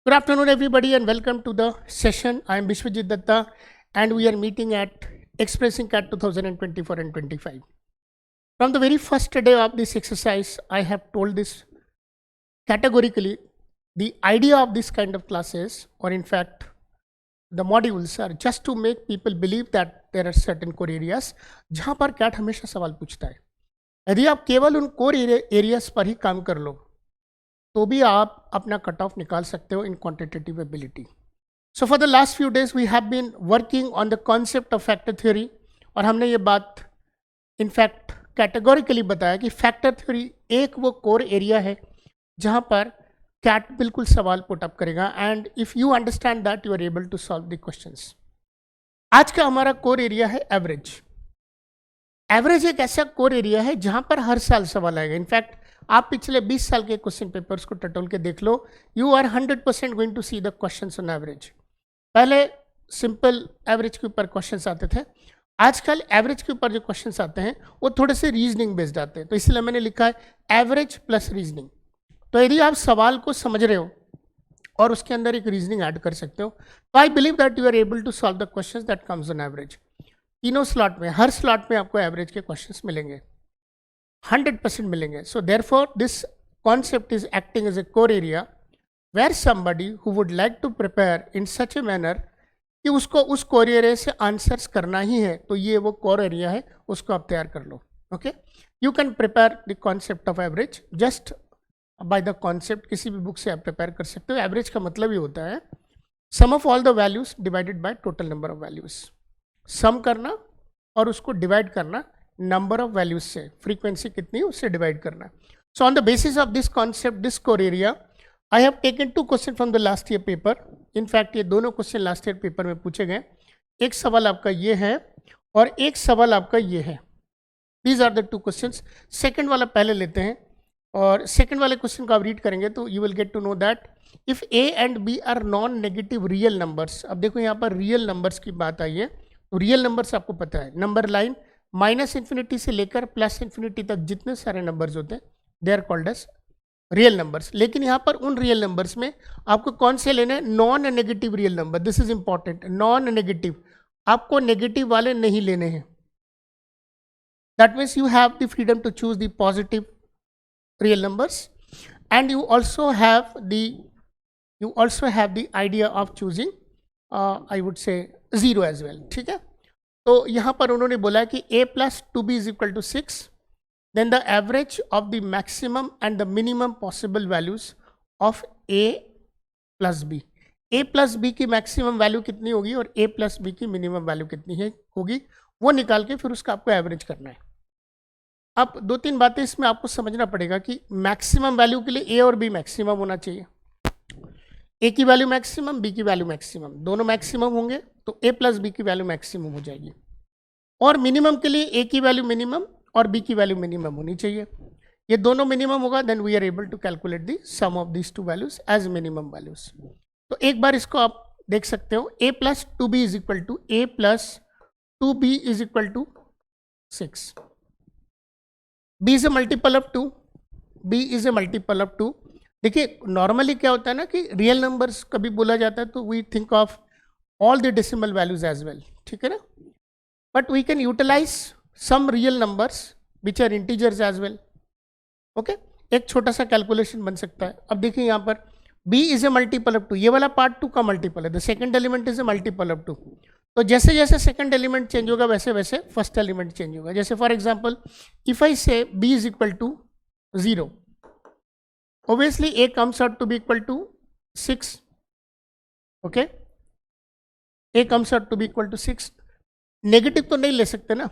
Good afternoon, everybody, and welcome to the session. I am Vishwajit Datta, and we are meeting at Expressing CAT 2024 and 25. From the very first day of this exercise, I have told this categorically. The idea of this kind of classes, or in fact, the modules, are just to make people believe that there are certain core areas जहाँ पर CAT हमेशा सवाल पूछता है. यदि आप केवल उन core areas पर ही काम कर लो तो भी आप अपना कट ऑफ निकाल सकते हो in quantitative ability. So for the last few days we have been working on the concept of factor theory, और हमने ये बात इनफैक्ट कैटेगोरिकली बताया कि फैक्टर थ्योरी एक वो कोर एरिया है जहाँ पर कैट बिल्कुल सवाल पुट अप करेगा, and if you understand that you are able to solve the questions. आज का हमारा कोर एरिया है एवरेज. एवरेज एक ऐसा कोर एरिया है जहाँ पर हर साल सवाल आएगा. इनफैक्ट आप पिछले 20 साल के क्वेश्चन पेपर्स को टटोल के देख लो, you are 100% going to see the questions on average. पहले सिंपल एवरेज के ऊपर क्वेश्चंस आते थे, आजकल एवरेज के ऊपर जो क्वेश्चंस आते हैं वो थोड़े से रीजनिंग बेस्ड आते हैं. तो इसलिए मैंने लिखा है एवरेज प्लस रीजनिंग. तो यदि आप सवाल को समझ रहे हो और उसके अंदर एक रीजनिंग ऐड कर सकते हो, तो I believe that you are able to solve the questions that comes on average. तीनों स्लॉट में, हर स्लॉट में आपको एवरेज के क्वेश्चंस मिलेंगे, 100% मिलेंगे. So therefore this concept is acting as a core area where somebody who would like to prepare in such a manner कि उसको उस core area से आंसर्स करना ही है, तो ये वो core area है, उसको आप तैयार कर लो. Okay, you can prepare the concept of average just by the concept. किसी भी बुक से आप प्रिपेयर कर सकते हो. एवरेज का मतलब ही होता है sum of all the values divided by total number of values. Sum करना और उसको डिवाइड करना नंबर ऑफ वैल्यूज से, फ्रीक्वेंसी कितनी है उससे डिवाइड करना. So on the basis of this concept, this core area, I have taken 2 question from the last year paper. In fact ये दोनों क्वेश्चन लास्ट ईयर पेपर में पूछे गए. एक सवाल आपका ये है और एक सवाल आपका ये है. These are the 2 questions. Second वाला पहले लेते हैं, और सेकंड वाले क्वेश्चन को आप रीड करेंगे तो you will get to know that if A and B are non negative real numbers. अब देखो यहाँ पर रियल नंबर्स की बात आई है. तो रियल नंबर्स आपको पता है, नंबर लाइन माइनस इन्फिनिटी से लेकर प्लस इन्फिनिटी तक जितने सारे नंबर्स होते हैं they are called as real numbers. लेकिन यहाँ पर उन रियल नंबर्स में आपको कौन से लेने हैं? Non negative real number. This is important. Non negative, आपको नेगेटिव वाले नहीं लेने हैं. That means you have the freedom to choose the positive real numbers, and you also have the idea of choosing I would say zero as well. ठीक है, तो यहाँ पर उन्होंने बोला कि a plus 2b is equal to 6, then the average of the maximum and the minimum possible values of a plus b. a plus b की maximum value कितनी होगी और a प्लस b की मिनिमम वैल्यू कितनी है होगी, वो निकाल के फिर उसका आपको एवरेज करना है. अब 2-3 बातें इसमें आपको समझना पड़ेगा कि मैक्सिमम वैल्यू के लिए a और b मैक्सिमम होना चाहिए. a की वैल्यू मैक्सिमम, b की वैल्यू मैक्सिमम, दोनों मैक्सिमम होंगे तो a प्लस बी की वैल्यू मैक्सिमम हो जाएगी. और मिनिमम के लिए a की वैल्यू मिनिमम और b की वैल्यू मिनिमम होनी चाहिए. ये दोनों मिनिमम होगा, then we are able to calculate the sum of these 2 values as minimum values. तो एक बार इसको आप देख सकते हो, a plus 2b is equal to a plus 2b is equal to 6. b is a multiple of 2, b is a multiple of 2. देखिए normally क्या होता है ना कि रियल नंबर्स कभी बोला जाता है तो we think of all the decimal values as well. ठीक है ना, but we can utilize some real numbers which are integers as well. Okay, एक छोटा सा कैलकुलेशन बन सकता है. अब देखिए यहाँ पर b is a multiple of 2, ये वाला पार्ट 2 का मल्टीपल है, the second element is a multiple of 2. तो जैसे जैसे सेकंड एलिमेंट चेंज होगा वैसे वैसे फर्स्ट एलिमेंट चेंज होगा. जैसे फॉर एग्जाम्पल इफ आई से b is equal to 0, obviously a comes out to be equal to 6. Okay, a comes out to be equal to 6. Negative तो नहीं ले सकते ना.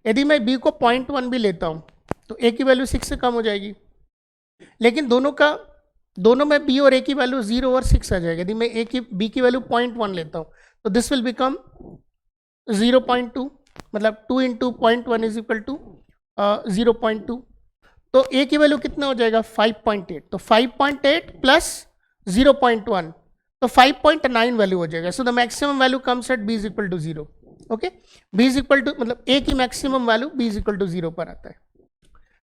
यदि मैं b को 0.1 भी लेता हूँ तो a की वैल्यू 6 से कम हो जाएगी. लेकिन दोनों में b और a की वैल्यू 0 और 6 आ जाएगी. यदि मैं b की वैल्यू 0.1 लेता हूँ तो दिस विल बिकम 0.2, मतलब 2 इंटू 0.1 इज इक्वल टू 0.2. तो a की वैल्यू कितना हो जाएगा? 5.8. तो 5.8 प्लस 0.1 तो 5.9 वैल्यू हो जाएगा. So the maximum value comes at b is equal to 0. Okay, b is equal to मतलब a की maximum value b is equal to 0 पर आता है.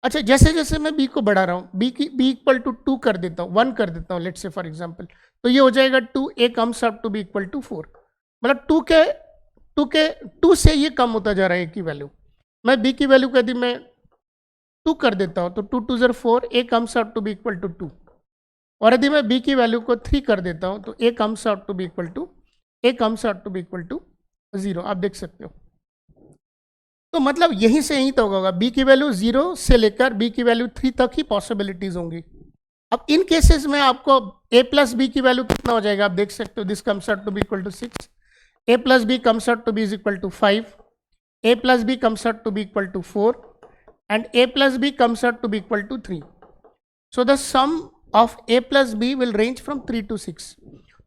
अच्छा, जैसे जैसे मैं बी को बढ़ा रहा हूँ, बी इक्वल टू 2 कर देता हूँ, 1 कर देता हूँ, लेट्स से फॉर एग्जांपल, तो ये हो जाएगा 2, a comes up to be equal to 4। मतलब 2 से ये कम होता जा रहा है ए की वैल्यू। मैं बी की वैल्यू यदि मैं 2 कर देता हूँ तो 2 2 ज़र 4, A comes out to be equal to 2। और यदि मैं बी की वैल्यू को 3 कर देता हूँ तो a comes out to be equal to 0। आप देख सकते हो। तो मतलब यहीं से यहीं तक होगा, बी की वैल्यू 0 से लेकर बी की वैल्यू 3 तक ही पॉसिबिलिटीज होंगी। अब इन केसेस में आपको a प्लस बी की वैल्यू कितना हो जाएगा, आप देख सकते हो। This comes out to be equal to 6, a plus B comes out to be is equal to 5, a plus B comes out to be equal to 4 and a plus b comes out to be equal to 3. So the sum of a plus b will range from 3 to 6.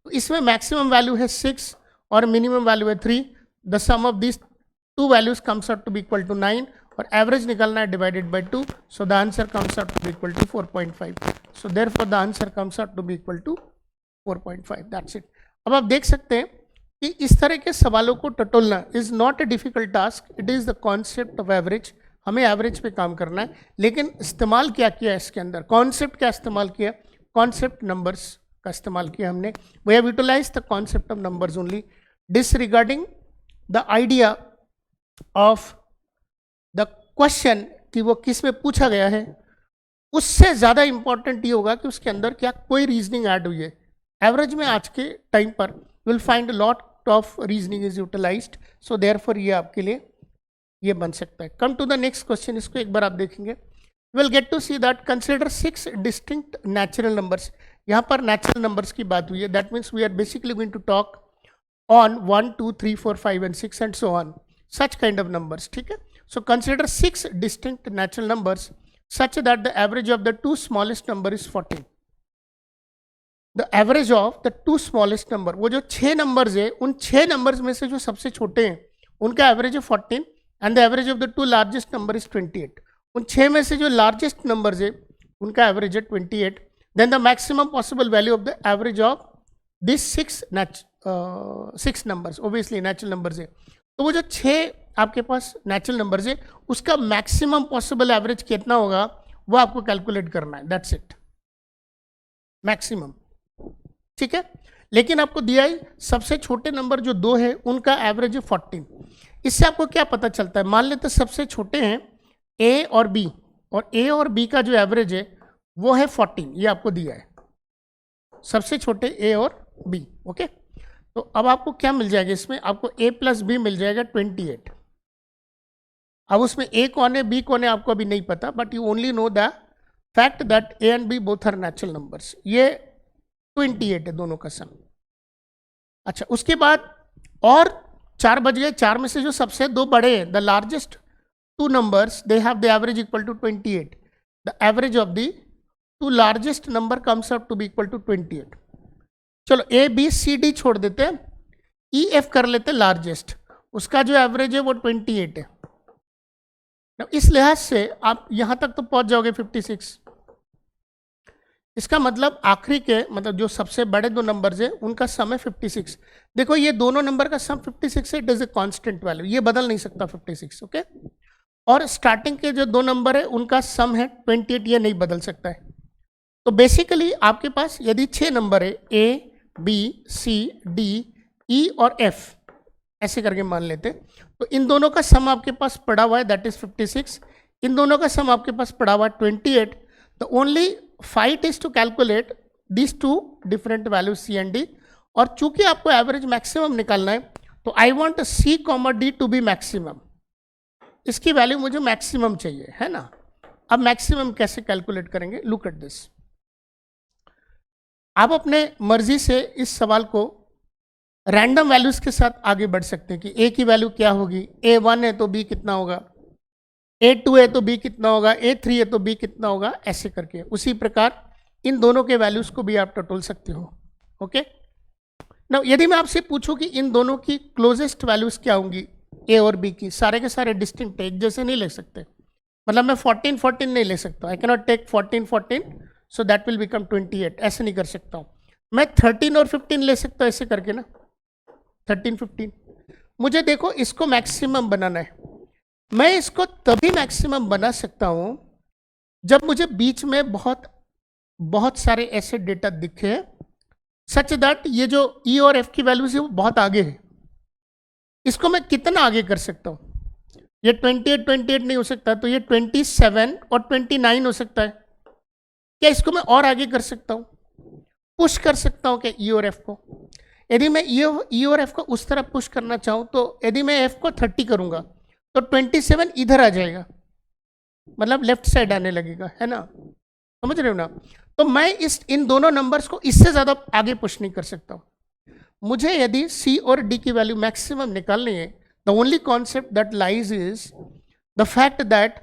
तो इसमें maximum value है 6 और minimum value है 3. The sum of this two values comes out to be equal to 9 और average निकालना है divided by 2. So the answer comes out to be equal to 4.5. So therefore the answer comes out to be equal to 4.5. That's it. अब आप देख सकते हैं कि इस तरह के सवालों को टटोलना is not a difficult task. It is the concept of average. हमें एवरेज पे काम करना है, लेकिन इस्तेमाल क्या किया है इसके अंदर, कॉन्सेप्ट क्या इस्तेमाल किया, कॉन्सेप्ट नंबर्स का इस्तेमाल किया हमने. We have utilise the concept of numbers only, disregarding the idea of the question कि वो किस में पूछा गया है. उससे ज़्यादा इंपॉर्टेंट ये होगा कि उसके अंदर क्या कोई रीजनिंग ऐड हुई है. एवरेज में आज के टाइम पर will find lot of reasoning is utilised. So therefore ये आपके लिए ये बन सकता है. Come to the next question. इसको एक बार आप देखेंगे. Will get to see that consider 6 distinct natural numbers. यहाँ पर नेचुरल नंबर्स की बात हुई है. That means we are basically going to talk on 1 2 3 4 5 and 6 and so on, such kind of numbers. ठीक है. So consider 6 distinct natural numbers such that the average of the two smallest number is 14. The average of the two smallest number, वो जो 6 numbers है, उन 6 numbers में से जो सबसे छोटे हैं उनका एवरेज है 14 and the average of the two largest number is 28. उन 6 में से जो लार्जेस्ट नंबर्स है उनका एवरेज है 28. Then the maximum possible value of the average of these 6 numbers, obviously natural numbers है. तो वो जो 6 आपके पास नेचुरल नंबर्स है उसका मैक्सिमम पॉसिबल एवरेज कितना होगा वो आपको कैलकुलेट करना है. That's it, maximum. ठीक है. लेकिन आपको दिया है सबसे छोटे नंबर जो 2 है उनका एवरेज है 14. इससे आपको क्या पता चलता है, मान लेते सबसे छोटे हैं ए और बी, और ए और बी का जो एवरेज है वो है 14. ये आपको दिया है सबसे छोटे ए और बी. ओके. तो अब आपको क्या मिल जाएगा, इसमें आपको ए प्लस बी मिल जाएगा 28. अब उसमें ए कौन है बी कौन है आपको अभी नहीं पता, but you only know the fact that A and B both are natural numbers. ये 28 है दोनों का सम. अच्छा, उसके बाद और 4 बज गए. 4 में से जो सबसे 2 बड़े हैं, the largest 2 numbers, they have the average equal to 28. The average of the 2 largest number comes out to be equal to 28. चलो ए बी सी डी छोड़ देते हैं, ई एफ कर लेते हैं लार्जेस्ट. उसका जो एवरेज है वो 28 है. इस लिहाज से आप यहां तक तो पहुंच जाओगे 56. इसका मतलब आखिरी के मतलब जो सबसे बड़े 2 नंबर्स हैं उनका सम है 56. देखो ये दोनों नंबर का सम 56 है. It is a constant value, ये बदल नहीं सकता 56. ओके. और स्टार्टिंग के जो 2 नंबर है उनका सम है 28, ये नहीं बदल सकता है. तो बेसिकली आपके पास यदि 6 नंबर है ए बी सी डी ई और एफ ऐसे करके मान लेते, तो इन दोनों का सम आपके पास पड़ा हुआ है दैट इज 56. इन दोनों का सम आपके पास पड़ा हुआ है 28. The only fight is to calculate this 2 different values C and D. और चूंकि आपको एवरेज मैक्सिमम निकालना है तो I want C comma D to be maximum. इसकी वैल्यू मुझे मैक्सिमम चाहिए, है ना. अब मैक्सिमम कैसे कैलकुलेट करेंगे, लुक एट दिस. आप अपने मर्जी से इस सवाल को रैंडम वैल्यूज के साथ आगे बढ़ सकते हैं कि ए की वैल्यू क्या होगी. A1 है तो बी कितना होगा, A2 है तो बी कितना होगा, A3 है तो बी कितना होगा, ऐसे करके. उसी प्रकार इन दोनों के वैल्यूज को भी आप टटोल सकते हो. ओके. नाउ यदि मैं आपसे पूछूं कि इन दोनों की क्लोजेस्ट वैल्यूज क्या होंगी ए और बी की, सारे के सारे डिस्टिंक्ट है, एक जैसे नहीं ले सकते. मतलब मैं 14 14 नहीं ले सकता. I cannot take 14 14 so that will become 28. ऐसे नहीं कर सकता हूँ. मैं 13 और 15 ले सकता हूँ ऐसे करके ना, 13 15. मुझे देखो इसको मैक्सिमम बनाना है. मैं इसको तभी मैक्सिमम बना सकता हूँ जब मुझे बीच में बहुत सारे ऐसे डेटा दिखे सच दैट ये जो ई और एफ की वैल्यूज है वो बहुत आगे है, इसको मैं कितना आगे कर सकता हूँ? ये 28 नहीं हो सकता, तो ये 27 और 29 हो सकता है। क्या इसको मैं और आगे कर सकता हूँ? पुश कर सकता हूँ क्या ई और एफ को? यदि मैं ई और एफ को उस तरफ पुश करना चाहूँ तो यदि मैं एफ को 30 करूँगा तो 27 इधर आ जाएगा, मतलब लेफ्ट साइड आने लगेगा, है ना? समझ रहे हो ना? तो मैं इन दोनों नंबर्स को इससे ज़्यादा आगे पुश नहीं कर सकता हूँ। मुझे यदि सी और डी की वैल्यू मैक्सिमम निकालनी है, the only concept that lies is the fact that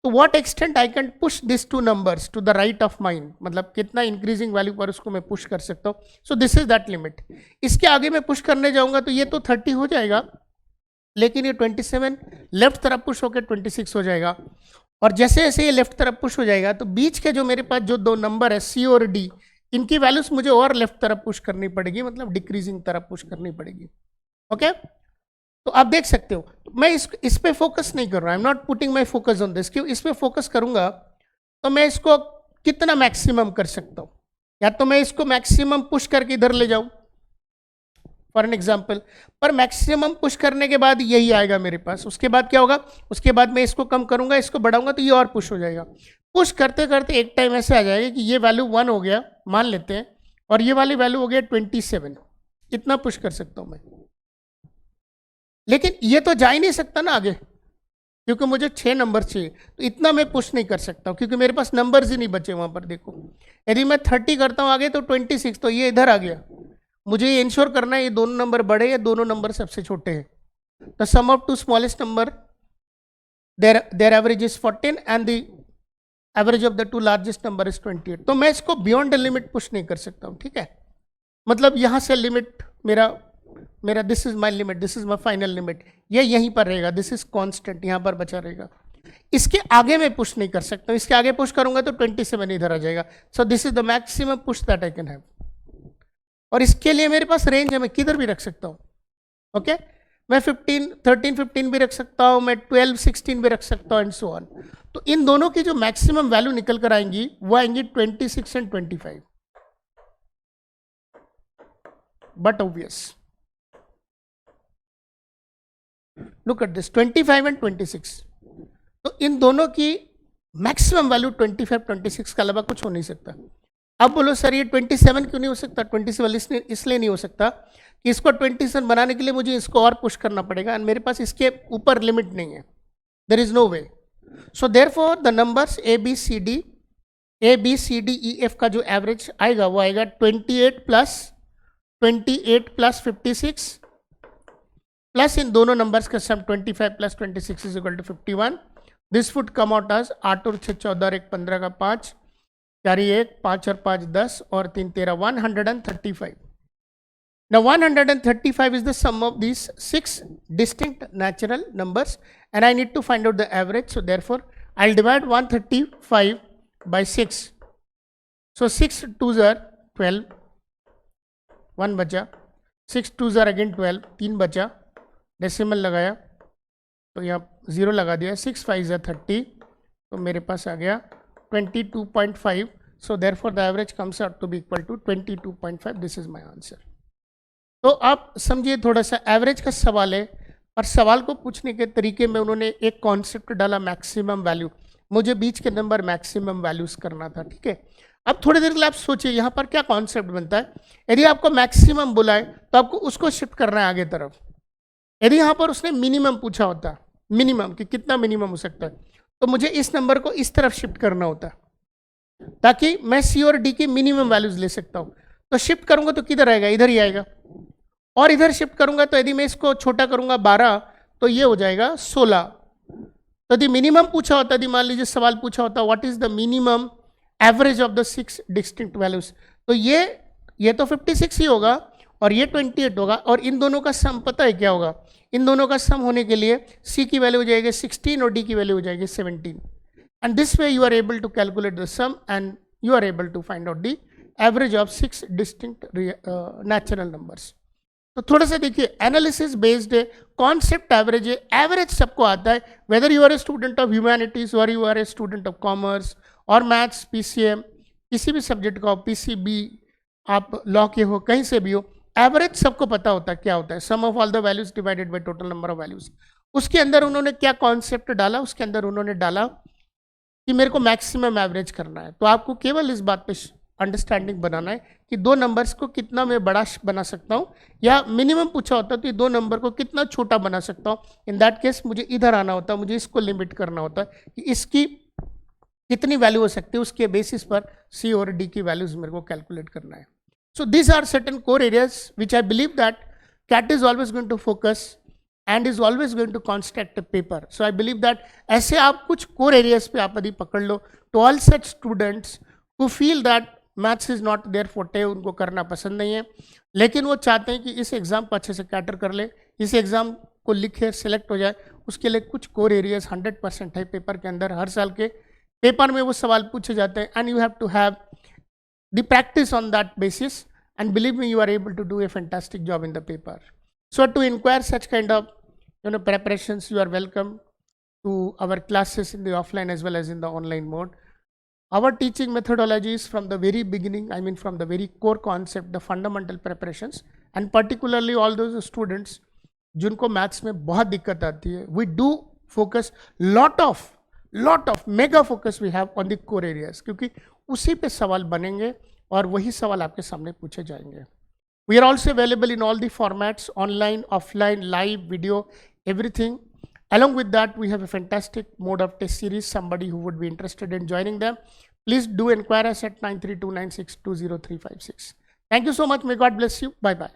to what extent I can push these two numbers to the right of mine, मतलब कितना इंक्रीजिंग वैल्यू पर उसको मैं पुश कर सकता हूँ. So this is that limit. इसके आगे मैं पुश करने जाऊंगा तो ये तो 30 हो जाएगा, लेकिन ये 27 लेफ्ट तरफ पुश होकर 26 हो जाएगा. और जैसे जैसे ये लेफ्ट तरफ पुश हो जाएगा तो बीच के जो मेरे पास जो दो नंबर है सी और डी, इनकी वैल्यूज मुझे और लेफ्ट तरफ पुश करनी पड़ेगी, मतलब डिक्रीजिंग तरफ पुश करनी पड़ेगी. ओके तो आप देख सकते हो मैं इस पे फोकस नहीं कर रहा, I am not putting my focus on this. क्यों? इस पे फोकस करूंगा तो मैं इसको कितना मैक्सिमम कर सकता हूं, या तो मैं इसको मैक्सिमम पुश करके इधर ले जाऊं फॉर एन एग्जाम्पल, पर मैक्सिमम पुश करने के बाद यही आएगा मेरे पास. उसके बाद क्या होगा? उसके बाद मैं इसको कम करूंगा, इसको बढ़ाऊंगा तो ये और पुश हो जाएगा. पुश करते करते एक टाइम ऐसे आ जाएगा कि ये वैल्यू 1 हो गया मान लेते हैं, और ये वाली वैल्यू हो गया 27. इतना पुश कर सकता हूं मैं. लेकिन ये तो जा ही नहीं सकता ना आगे, क्योंकि मुझे 6 नंबर चाहिए, तो इतना मैं पुश नहीं कर सकता हूँ क्योंकि मेरे पास नंबर्स ही नहीं बचे वहाँ पर. देखो यदि मैं 30 करता हूँ आगे तो 26, तो ये इधर आ गया. मुझे ये इंश्योर करना है ये दोनों नंबर बड़े या दोनों नंबर सबसे छोटे हैं. The sum of two smallest number their average is 14 and the average of the two largest number is 28. तो मैं इसको बियॉन्ड द लिमिट पुश नहीं कर सकता हूँ. ठीक है, मतलब यहाँ से लिमिट मेरा this is my limit, this is my final limit, ये यहीं पर रहेगा, दिस इज कांस्टेंट यहाँ पर बचा रहेगा. इसके आगे मैं पुश नहीं कर सकता. इसके आगे पुश करूंगा तो 27 इधर आ जाएगा. So this is the maximum push that I can have. और इसके लिए मेरे पास रेंज है, मैं किधर भी रख सकता हूँ. ओके मैं 13-15 भी रख सकता हूँ, मैं 12-16 भी रख सकता हूँ एंड सो ऑन. तो इन दोनों की जो मैक्सिमम वैल्यू निकल कर आएंगी वो आएंगी 26 and 25. But obvious look at this 25 and 26. तो इन दोनों की मैक्सिमम वैल्यू 25-26 के अलावा कुछ हो नहीं सकता. अब बोलो सर ये 27 क्यों नहीं हो सकता? 27 इसलिए नहीं हो सकता कि इसको 27 बनाने के लिए मुझे इसको और पुश करना पड़ेगा, एंड मेरे पास इसके ऊपर लिमिट नहीं है. There is no way. So therefore the numbers A B C D E F का जो एवरेज आएगा वो आएगा 28 प्लस 56 प्लस इन दोनों नंबर्स का sum 25 plus 26 is equal to 51. This would come out as 8 और 6 14 और 1 15 का 5 कैरी 1 5 और 5 10 और 3 13 135. Now 135 is the sum of these 6 distinct natural numbers and I need to find out the average. So therefore I'll divide 135 by 6. So 6 2s are 12, 1 बचा, 6 2s are again 12, 3 बचा, decimal लगाया तो यहाँ 0 लगा दिया, 6 5s are 30, तो मेरे पास आ गया 22.5. So therefore the average comes out to be equal to 22.5. This is my answer. तो आप समझिए थोड़ा सा एवरेज का सवाल है, और सवाल को पूछने के तरीके में उन्होंने एक कॉन्सेप्ट डाला मैक्सिमम वैल्यू. मुझे बीच के नंबर मैक्सिमम वैल्यूज करना था. ठीक है, अब थोड़ी देर के लिए आप सोचिए यहाँ पर क्या कॉन्सेप्ट बनता है. यदि आपको मैक्सिमम बुलाए तो आपको उसको शिफ्ट करना है आगे तरफ. यदि यहाँ पर उसने मिनिमम पूछा होता, मिनिमम कि कितना मिनिमम हो सकता है, तो मुझे इस नंबर को इस तरफ शिफ्ट करना होता ताकि मैं सी और डी की मिनिमम वैल्यूज ले सकता हूँ. तो शिफ्ट करूंगा तो किधर आएगा? इधर ही आएगा. और इधर शिफ्ट करूंगा तो यदि मैं इसको छोटा करूंगा 12 तो ये हो जाएगा 16. तो यदि मिनिमम पूछा होता, यदि मान लीजिए सवाल पूछा होता what is the minimum average of the 6 distinct values, तो ये तो 56 ही होगा और ये 28 होगा, और इन दोनों का सम पता है क्या होगा? इन दोनों का सम होने के लिए सी की वैल्यू हो जाएगी 16 और डी की वैल्यू हो जाएगी 17. And this way you are able to calculate the sum and you are able to find out the average of 6 distinct natural numbers. तो थोड़ा सा देखिए, एनालिसिस बेस्ड है, कॉन्सेप्ट एवरेज है. एवरेज सबको आता है, whether you are a student of humanities और you are a student of commerce और मैथ्स, पीसीएम, किसी भी सब्जेक्ट का हो, पीसीबी, आप लॉ के हो, कहीं से भी हो, एवरेज सबको पता होता है क्या होता है, sum of all the values divided by total number of values. उसके अंदर उन्होंने क्या कॉन्सेप्ट डाला, उसके अंदर उन्होंने डाला कि मेरे को मैक्सिमम एवरेज करना है। तो आपको केवल इस बात पे अंडरस्टैंडिंग बनाना है कि दो नंबर्स को कितना मैं बड़ा बना सकता हूँ, या मिनिमम पूछा होता तो ये दो नंबर को कितना छोटा बना सकता हूँ। इन दैट केस मुझे इधर आना होता है, मुझे इसको लिमिट करना होता है कि इसकी कितनी वैल्यू हो सकती है, उसके बेसिस पर सी और डी की वैल्यूज मेरे को कैलकुलेट करना है। So these are certain core areas which I believe that CAT is always going to focus and is always going to construct a paper. So I believe that ऐसे आप कुछ core areas पे आप यदि पकड़ लो, to all such students who feel that maths is not their forte, उनको करना पसंद नहीं है, लेकिन वो चाहते हैं कि इस एग्जाम को अच्छे से कैटर कर ले, इस एग्जाम को लिखे सिलेक्ट हो जाए, उसके लिए कुछ कोर एरियाज 100% है पेपर के अंदर। हर साल के पेपर में वो सवाल पूछे जाते हैं, and you have to have the practice on that basis, and believe me, you are able to do a fantastic job in the paper. So to inquire such kind of preparations, you are welcome to our classes in the offline as well as in the online mode. Our teaching methodology is from the very beginning, I mean from the very core concept, the fundamental preparations, and particularly all those students जिनको maths में बहुत दिक्कत आती है, we do focus lot of mega focus we have on the core areas, क्योंकि उसी पे सवाल बनेंगे और वही सवाल आपके सामने पूछे जाएंगे. We are also available in all the formats, online, offline, live, video, everything. Along with that, we have a fantastic mode of test series. Somebody who would be interested in joining them, please do inquire us at 9329620356. Thank you so much. May God bless you. Bye-bye.